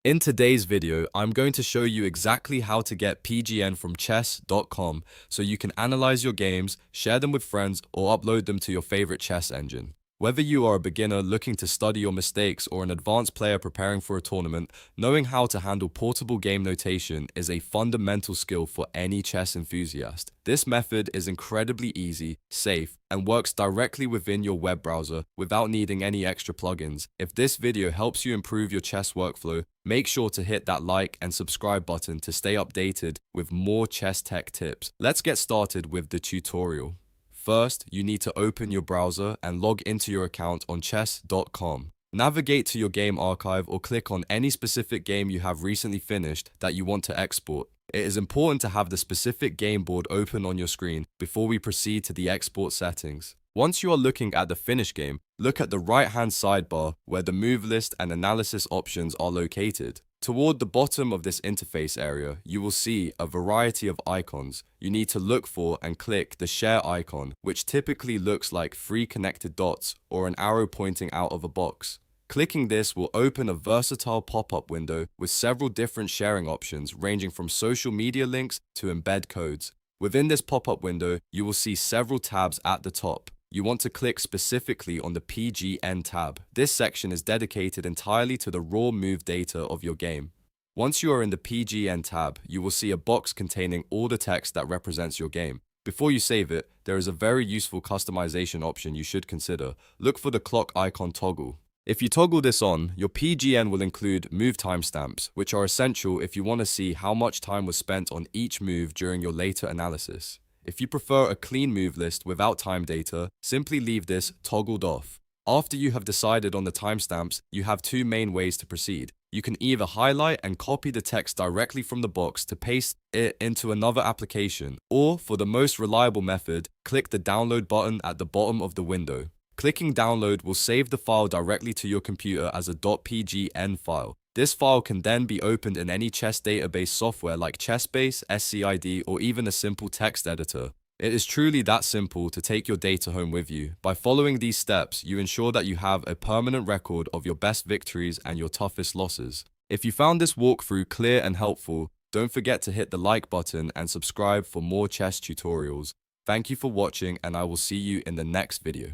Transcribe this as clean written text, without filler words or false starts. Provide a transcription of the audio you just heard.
In today's video, I'm going to show you exactly how to get PGN from chess.com so you can analyze your games, share them with friends, or upload them to your favorite chess engine. Whether you are a beginner looking to study your mistakes or an advanced player preparing for a tournament, knowing how to handle portable game notation is a fundamental skill for any chess enthusiast. This method is incredibly easy, safe, and works directly within your web browser without needing any extra plugins. If this video helps you improve your chess workflow, make sure to hit that like and subscribe button to stay updated with more chess tech tips. Let's get started with the tutorial. First, you need to open your browser and log into your account on chess.com. Navigate to your game archive or click on any specific game you have recently finished that you want to export. It is important to have the specific game board open on your screen before we proceed to the export settings. Once you are looking at the finished game, look at the right-hand sidebar where the move list and analysis options are located. Toward the bottom of this interface area, you will see a variety of icons. You need to look for and click the share icon, which typically looks like three connected dots or an arrow pointing out of a box. Clicking this will open a versatile pop-up window with several different sharing options ranging from social media links to embed codes. Within this pop-up window, you will see several tabs at the top. You want to click specifically on the PGN tab. This section is dedicated entirely to the raw move data of your game. Once you are in the PGN tab, you will see a box containing all the text that represents your game. Before you save it, there is a very useful customization option you should consider. Look for the clock icon toggle. If you toggle this on, your PGN will include move timestamps, which are essential if you want to see how much time was spent on each move during your later analysis. If you prefer a clean move list without time data, simply leave this toggled off. After you have decided on the timestamps, you have two main ways to proceed. You can either highlight and copy the text directly from the box to paste it into another application, or for the most reliable method, click the download button at the bottom of the window. Clicking download will save the file directly to your computer as a .pgn file. This file can then be opened in any chess database software like Chessbase, SCID, or even a simple text editor. It is truly that simple to take your data home with you. By following these steps, you ensure that you have a permanent record of your best victories and your toughest losses. If you found this walkthrough clear and helpful, don't forget to hit the like button and subscribe for more chess tutorials. Thank you for watching, and I will see you in the next video.